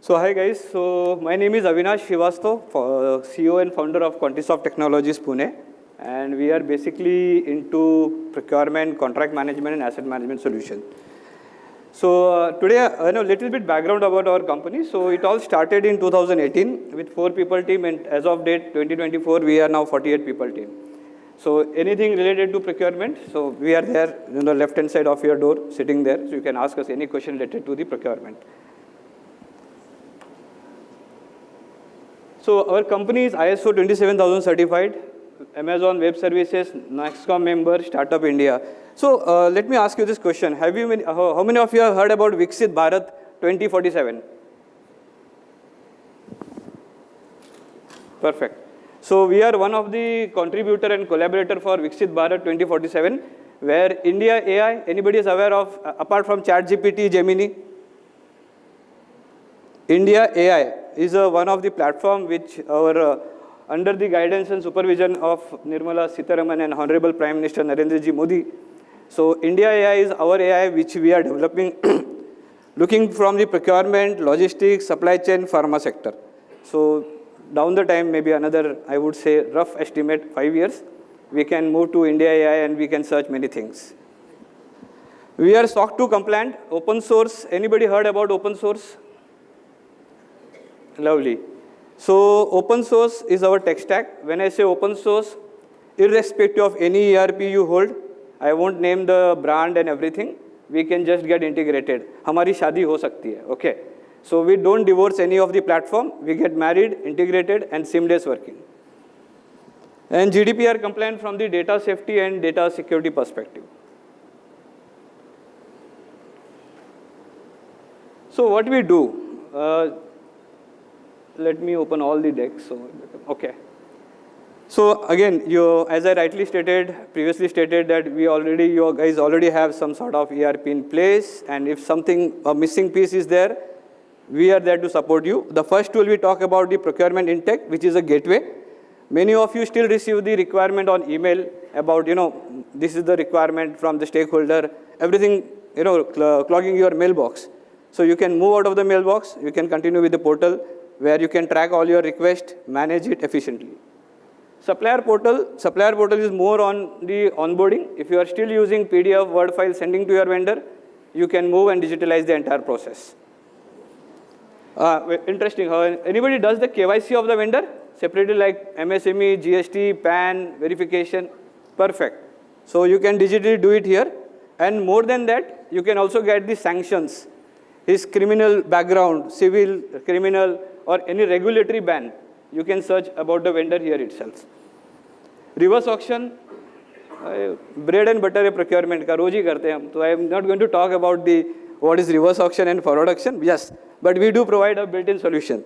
So hi guys, so my name is Avinash Shrivastay, CEO and founder of Contisoft Technologies Pune, and we are basically into procurement, contract management and asset management solution. So today I know a little bit background about our company. So it all started in 2018 with 4 people team, and as of date 2024 we are now 48 people team. So anything related to procurement, so we are there on the left hand side of your door sitting there, so you can ask us any question related to the procurement. So our company is ISO 27000 certified, Amazon Web Services, Naxcom member, Startup India. So let me ask you this question. How many of you have heard about Viksit Bharat 2047? Perfect. So we are one of the contributor and collaborator for Viksit Bharat 2047, where India AI, anybody is aware of, apart from ChatGPT, Gemini? India AI is one of the platform which our under the guidance and supervision of Nirmala Sitharaman and Honorable Prime Minister Narendra Ji Modi. So India AI is our AI which we are developing looking from the procurement, logistics, supply chain, pharma sector. So down the time, maybe another, I would say rough estimate, 5 years, we can move to India AI and we can search many things. We are SOC 2 compliant, open source. Anybody heard about open source? Lovely. So open source is our tech stack. When I say open source, irrespective of any ERP you hold, I won't name the brand and everything, we can just get integrated. Hamari shadi ho sakti hai, okay? So we don't divorce any of the platform, we get married, integrated and seamless working. And GDPR compliant from the data safety and data security perspective. So what we do, let me open all the decks. So, okay. So again, as I rightly stated, previously stated that you guys already have some sort of ERP in place, and if a missing piece is there, we are there to support you. The first tool we talk about the procurement intake, which is a gateway. Many of you still receive the requirement on email about, this is the requirement from the stakeholder, everything, clogging your mailbox. So you can move out of the mailbox, you can continue with the portal, where you can track all your requests, manage it efficiently. Supplier portal is more on the onboarding. If you are still using PDF, Word file sending to your vendor, you can move and digitalize the entire process. Interesting, how anybody does the KYC of the vendor? Separately like MSME, GST, PAN, verification, perfect. So you can digitally do it here. And more than that, you can also get the sanctions. His criminal background, civil, criminal, or any regulatory ban, you can search about the vendor here itself. Reverse auction, bread and butter procurement ka roz hi karte hain hum. So I am not going to talk about what is reverse auction and forward auction, yes, but we do provide a built-in solution.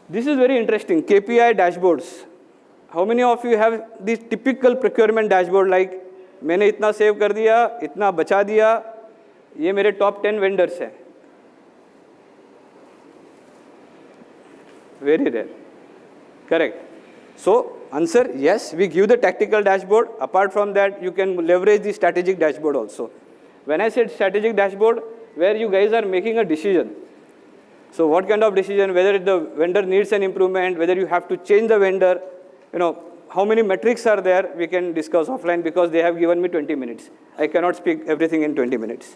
This is very interesting, KPI dashboards. How many of you have the typical procurement dashboard like, मैंने इतना save कर दिया, इतना बचा दिया, ये मेरे top 10 vendors हैं. Very rare. Correct. So, answer, yes, we give the tactical dashboard. Apart from that, you can leverage the strategic dashboard also. When I said strategic dashboard, where you guys are making a decision. So, what kind of decision, whether the vendor needs an improvement, whether you have to change the vendor, how many metrics are there, we can discuss offline because they have given me 20 minutes. I cannot speak everything in 20 minutes.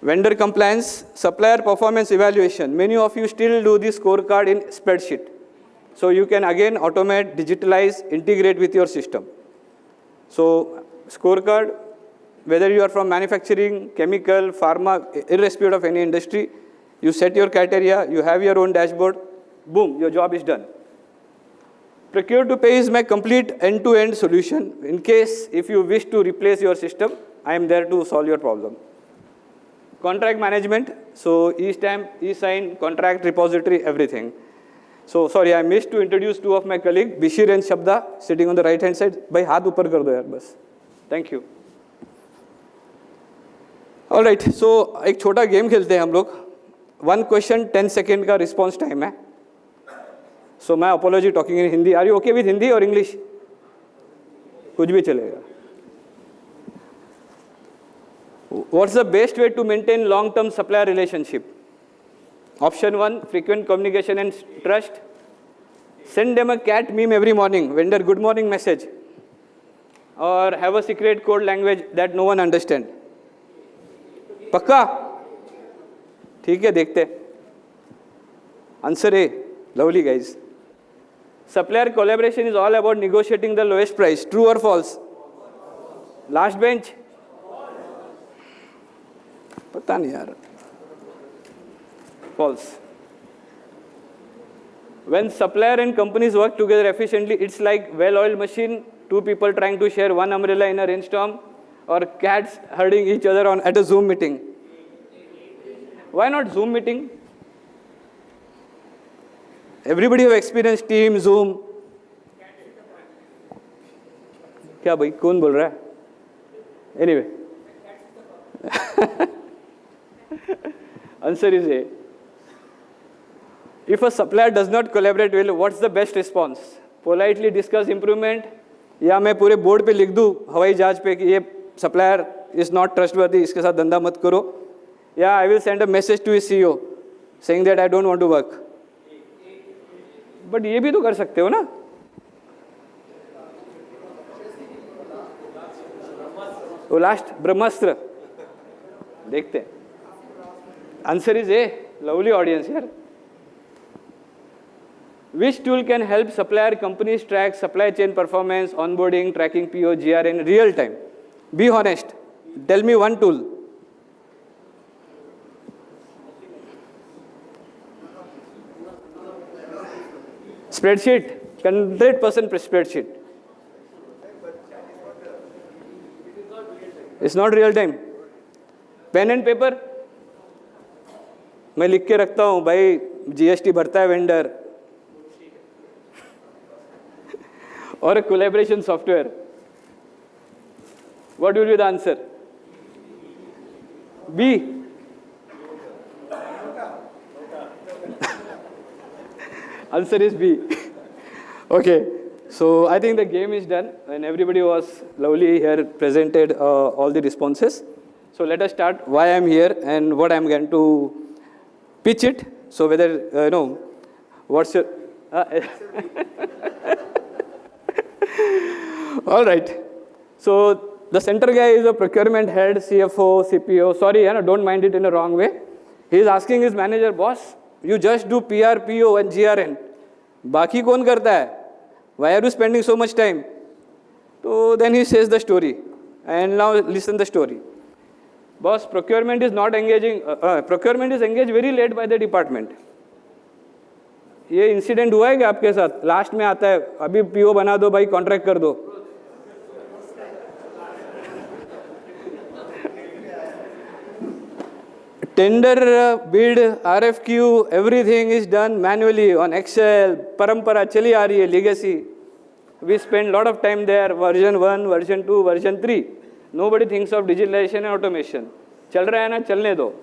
Vendor compliance, supplier performance evaluation. Many of you still do the scorecard in spreadsheet. So you can again automate, digitalize, integrate with your system. So scorecard, whether you are from manufacturing, chemical, pharma, irrespective of any industry, you set your criteria, you have your own dashboard, boom, your job is done. Procure to pay is my complete end-to-end solution. In case if you wish to replace your system, I am there to solve your problem. Contract management, so e-stamp, e-sign, contract repository, everything. So sorry, I missed to introduce two of my colleagues, Bishir and Shabda, sitting on the right hand side. Bhai, haath upar kar do yaar, bas. Thank you. All right, so एक छोटा game खेलते हैं हम लोग. One question, 10 second का response time है. So my apology talking in Hindi. Are you okay with Hindi or English? कुछ भी चलेगा. What's the best way to maintain long-term supplier relationship? Option 1, frequent communication and trust. Send them a cat meme every morning, vendor good morning message. Or have a secret code language that no one understand. पक्का? ठीक है, देखते. Answer A. Lovely guys. Supplier collaboration is all about negotiating the lowest price. True or false? Last bench. पता नहीं यार. False. When supplier and companies work together efficiently, it's like well-oiled machine. Two people trying to share one umbrella in a rainstorm, or cats herding each other at a Zoom meeting. Why not Zoom meeting? Everybody have experienced Team, Zoom. क्या भाई कौन बोल रहा है? Anyway. Answer is A. If a supplier does not collaborate well, what's the best response? Politely discuss improvement, या मैं पूरे board पे लिख दूँ हवाई जहाज पे कि ये supplier is not trustworthy, इसके साथ धंधा मत करो, या I will send a message to his CEO saying that I don't want to work. But ये भी तो कर सकते हो ना? वो लास्ट ब्रह्मास्त्र देखते हैं. Answer is a. Lovely audience यार. Which tool can help supplier companies track supply chain performance, onboarding, tracking PO, GR in real time? Be honest. Tell me one tool. Spreadsheet. 100% spreadsheet. It's not real time. Pen and paper. मैं लिख के रखता हूँ भाई GST भरता है vendor. Or a collaboration software. What will be the answer? B. Answer is B. Okay. So I think the game is done and everybody was lovely here, presented all the responses. So let us start why I'm here and what I'm going to pitch it. So whether, what's your... All right. So the center guy is a procurement head, CFO, CPO. Sorry, don't mind it in a wrong way. He is asking his manager, boss, you just do PR, PO and GRN. बाकी कौन करता है? Why are you spending so much time? So then he says the story. And now listen the story. Boss, procurement is not engaging. Procurement is engaged very late by the department. ये incident हुआ है क्या आपके साथ? Last में आता है, अभी पीओ बना दो भाई, कॉन्ट्रैक्ट कर दो. Tender, bid, RFQ, everything is done manually on Excel. परंपरा चली आ रही है, legacy. We spend lot of time there. Version 1, version 2, version 3. Nobody thinks of digitalisation and automation. चल रहा है ना, चलने दो.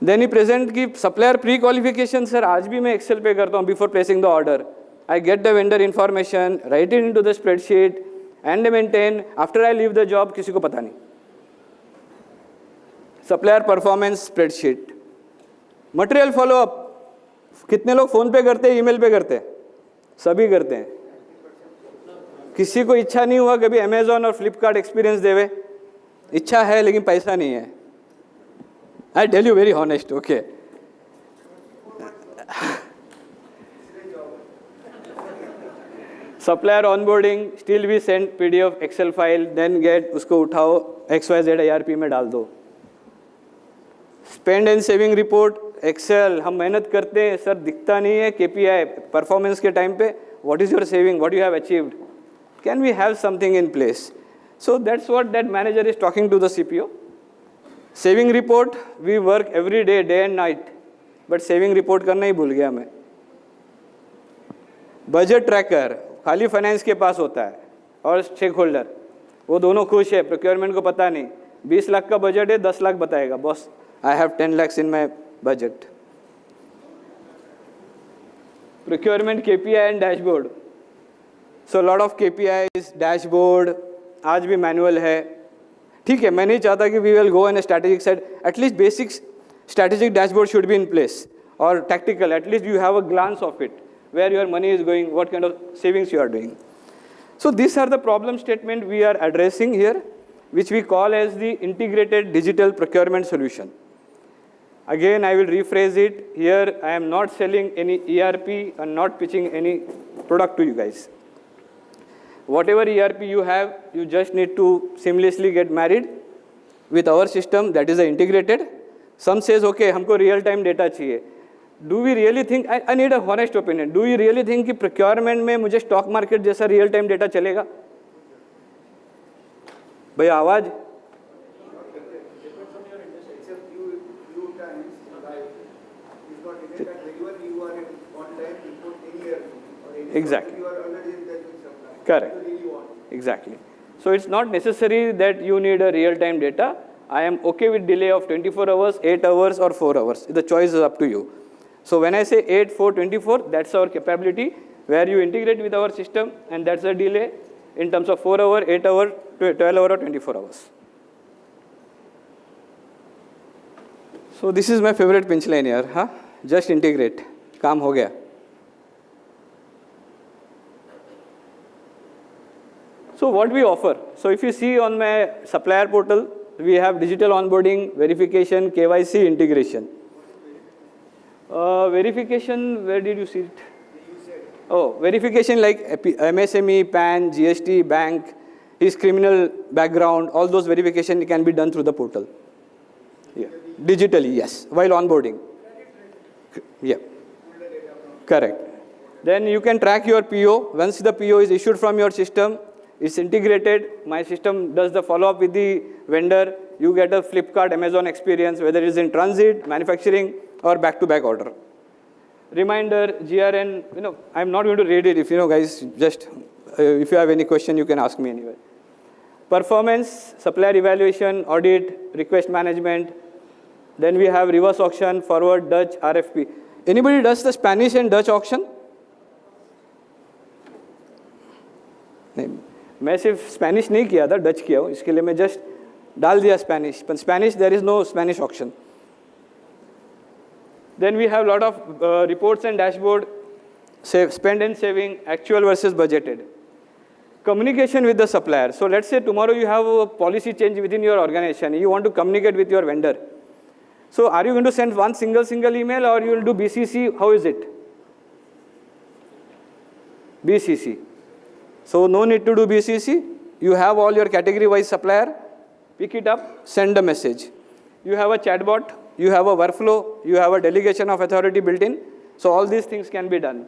देन ही प्रेजेंट की सप्लायर प्री क्वालिफिकेशन. सर आज भी मैं एक्सेल पे करता हूँ before placing the order. I get the vendor information, write it into the spreadsheet and maintain. After I leave the job किसी को पता नहीं. Supplier performance spreadsheet. Material follow up. कितने लोग फोन पे करते हैं, ईमेल पे करते हैं? सभी करते हैं. किसी को इच्छा नहीं हुआ कभी अमेजॉन और फ्लिपकार्ट एक्सपीरियंस देवे? इच्छा है लेकिन पैसा नहीं है. I tell you very honest, okay. Supplier onboarding, still we send PDF Excel file, then get उसको उठाओ XYZ ERP में डाल दो. Spend and saving report, Excel. हम मेहनत करते हैं सर, दिखता नहीं है KPI परफॉर्मेंस के टाइम पे. What is your saving? What you have achieved? Can we have something in place? So that's what that manager is talking to the CPO. Saving report, we work every day, day and night, but saving report करना ही भूल गया मैं. Budget tracker खाली finance के पास होता है और स्टेक होल्डर, वो दोनों खुश है. प्रोक्योरमेंट को पता नहीं 20 लाख का बजट है, 10 लाख बताएगा boss, I have 10 lakhs in my budget. Procurement KPI and dashboard. So lot of KPIs, dashboard आज भी मैनुअल है. ठीक है, मैं नहीं चाहता कि we will go in strategic side. At least basics strategic dashboard should be in place, or tactical, at least you have a glance of it, where your money is going, what kind of savings you are doing. So these are the problem statement we are addressing here, which we call as the integrated digital procurement solution. Again, I will rephrase it. Here, I am not selling any ERP and not pitching any product to you guys. Whatever ERP you have, you just need to seamlessly get married with our system that is integrated. Some says, okay, हमको real-time data चाहिए. Do we really think, I need a honest opinion, do you really think कि procurement में मुझे stock market जैसा real-time data चलेगा? भैया आवाज? Exactly. Correct. Exactly. So it's not necessary that you need a real-time data. I am okay with delay of 24 hours, 8 hours, or 4 hours. The choice is up to you. So when I say 8, 4, 24, that's our capability where you integrate with our system, and that's a delay in terms of 4 hour, 8 hour, 12 hour, or 24 hours. So this is my favorite pinch line here. Huh? Just integrate. काम हो गया. So what we offer? So if you see on my supplier portal, we have digital onboarding, verification, KYC, integration. Verification, where did you see it? Oh, verification like MSME, PAN, GST, bank, his criminal background, all those verification can be done through the portal. Yeah. Digitally, yes, while onboarding. Yeah. Correct. Then you can track your PO. Once the PO is issued from your system, it's integrated. My system does the follow-up with the vendor. You get a Flipkart, Amazon experience, whether it is in transit, manufacturing, or back-to-back order. Reminder, GRN, I'm not going to read it. If guys, just if you have any question, you can ask me anyway. Performance, supplier evaluation, audit, request management. Then we have reverse auction, forward, Dutch, RFP. Anybody does the Spanish and Dutch auction? मैं सिर्फ Spanish नहीं किया था, Dutch किया हूँ, इसके लिए मैं जस्ट डाल दिया स्पेनिश. पर Spanish, there is no Spanish auction. Then we have a lot of reports and dashboard, spend and saving, actual versus budgeted. Communication with the supplier. So let's say tomorrow you have a policy change within your organization. You want to communicate with your vendor. So are you going to send one single email, or you will do BCC? How is it? BCC. So no need to do BCC. You have all your category-wise supplier. Pick it up, send a message. You have a chatbot. You have a workflow. You have a delegation of authority built in. So all these things can be done.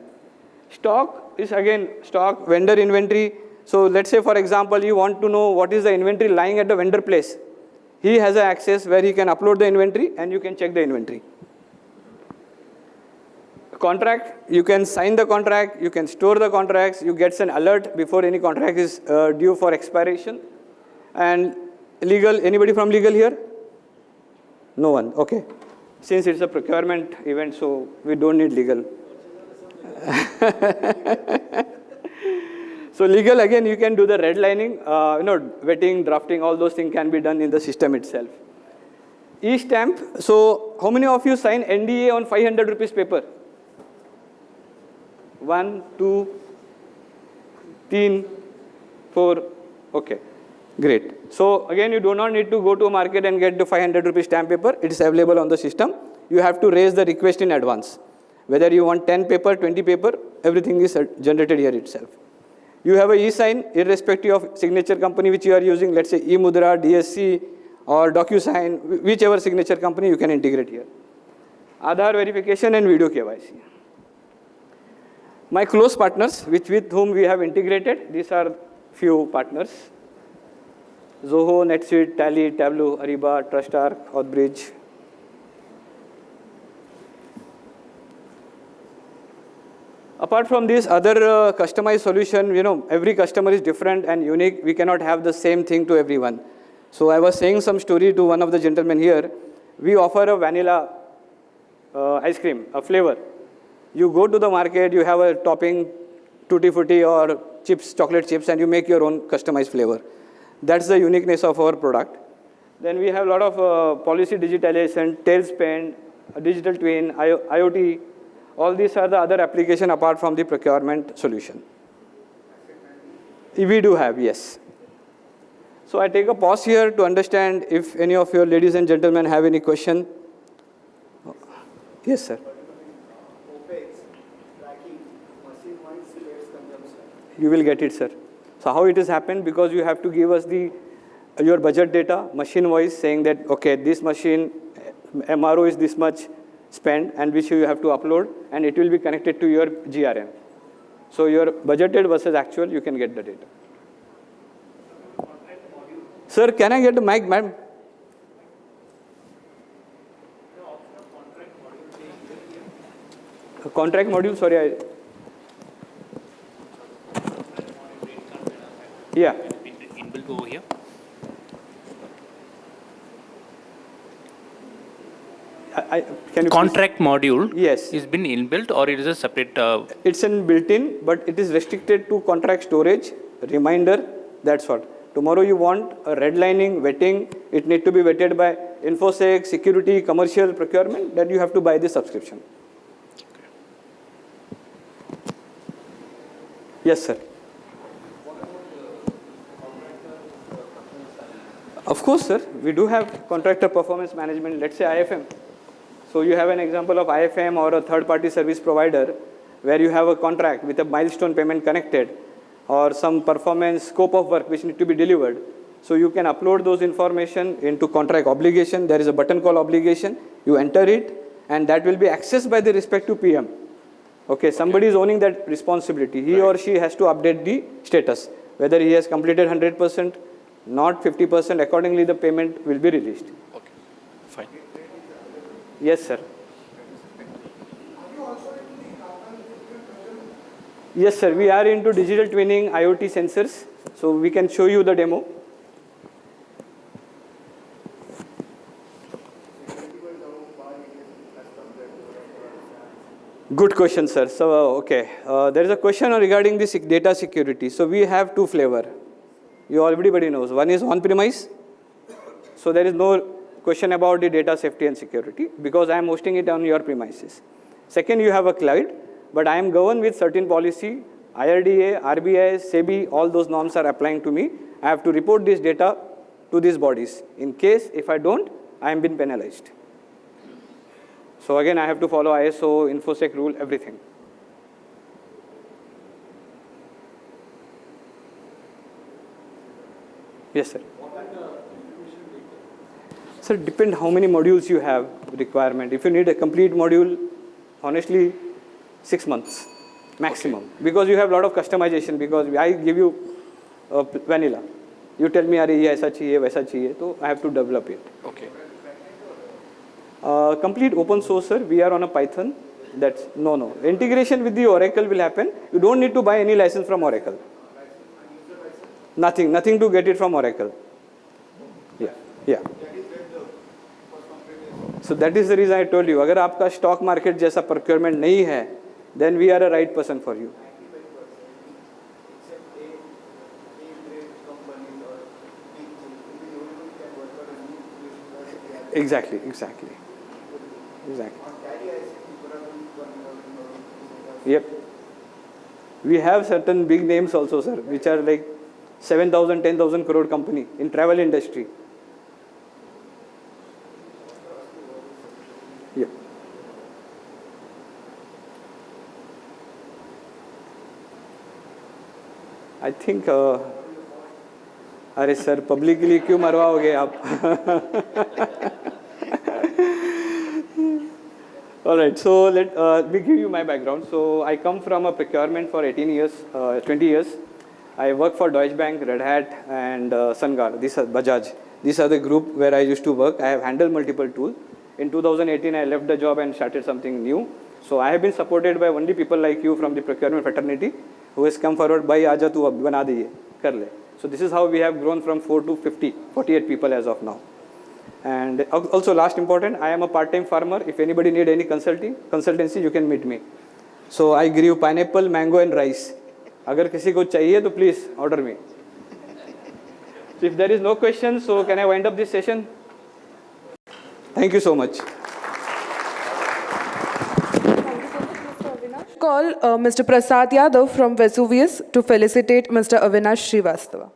Stock is again stock, vendor inventory. So let's say, for example, you want to know what is the inventory lying at the vendor place. He has an access where he can upload the inventory and you can check the inventory. Contract, you can sign the contract, you can store the contracts, you get an alert before any contract is due for expiration. And legal, anybody from legal here? No one, okay. Since it's a procurement event, so we don't need legal. So legal, again, you can do the redlining, vetting, drafting, all those things can be done in the system itself. E-stamp, so how many of you sign NDA on 500 rupees paper? 1, 2, 3, 4, okay, great. So again, you do not need to go to a market and get the 500 rupees stamp paper. It is available on the system. You have to raise the request in advance. Whether you want 10 paper, 20 paper, everything is generated here itself. You have a e-sign, irrespective of signature company which you are using, let's say eMudra, DSC, or DocuSign, whichever signature company you can integrate here. Aadhaar verification and video KYC. My close partners, with whom we have integrated, these are few partners. Zoho, NetSuite, Tally, Tableau, Ariba, TrustArc, Authbridge. Apart from this other customized solution, every customer is different and unique. We cannot have the same thing to everyone. So I was saying some story to one of the gentlemen here. We offer a vanilla ice cream, a flavor. You go to the market, you have a topping, tutti frutti or chips, chocolate chips, and you make your own customized flavor. That's the uniqueness of our product. Then we have a lot of policy digitalization, tailspin, digital twin, IoT. All these are the other application apart from the procurement solution. We do have, yes. So I take a pause here to understand if any of your ladies and gentlemen have any question. Yes, sir. You will get it, sir. So how it has happened? Because you have to give us your budget data, machine wise, saying that, okay, this machine, MRO is this much spend, and which you have to upload, and it will be connected to your GRM. So your budgeted versus actual, you can get the data. Sir, can I get the mic, ma'am? Contract module, sorry, yeah. Inbuilt over here. Can you contract module yes. is been inbuilt or it is a separate? It's in built-in, but it is restricted to contract storage, reminder, that's what. Tomorrow you want a redlining, vetting, it need to be vetted by InfoSec, security, commercial, procurement, then you have to buy the subscription. Yes, sir. Of course, sir. We do have contractor performance management, let's say IFM. So you have an example of IFM or a third-party service provider where you have a contract with a milestone payment connected or some performance scope of work which need to be delivered. So you can upload those information into contract obligation. There is a button called obligation. You enter it and that will be accessed by the respective PM. Okay, somebody is owning that responsibility. He or she has to update the status, whether he has completed 100%, not 50%, accordingly the payment will be released. Okay, fine. Yes, sir. Yes, sir. We are into digital twinning, IoT sensors. So we can show you the demo. Good question, sir. So, okay. There is a question regarding this data security. So we have two flavors. Everybody knows. One is on-premise. So there is no question about the data safety and security because I am hosting it on your premises. Second, you have a cloud, but I am governed with certain policy, IRDA, RBI, SEBI, all those norms are applying to me. I have to report this data to these bodies. In case, if I don't, I am being penalized. So again, I have to follow ISO, InfoSec rule, everything. Yes, sir. Sir, depend how many modules you have requirement. If you need a complete module, honestly, 6 months maximum. Okay. Because you have a lot of customization because I give you vanilla. You tell me, "Arey, ye aisa chahiye, waisa chahiye," so I have to develop it. Okay. Complete open source, sir. We are on a Python. That's no. Integration with the Oracle will happen. You don't need to buy any license from Oracle. Nothing to get it from Oracle. Yeah. So that is the reason I told you. अगर आपका stock market जैसा procurement नहीं है, then we are a right person for you. Exactly. Yep. We have certain big names also, sir, which are like 7,000, 10,000 crore company in travel industry. Yep. I think, अरे sir publicly क्यों मरवाओगे आप? All right, so let me give you my background. So I come from a procurement for 20 years. I work for Deutsche Bank, Red Hat, and Sunguard. These are Bajaj. These are the group where I used to work. I have handled multiple tools. In 2018, I left the job and started something new. So I have been supported by only people like you from the procurement fraternity who has come forward by Aja tu ab bana diye, kar le. So this is how we have grown from 4 to 48 people as of now. And also last important, I am a part-time farmer. If anybody need any consultancy, you can meet me. So I grew pineapple, mango and rice. अगर किसी को चाहिए तो please order me. So if there is no questions, so can I wind up this session? Thank you so much. Call Mr. Prasad Yadav from Vesuvius to felicitate Mr. Avinash Shrivastay.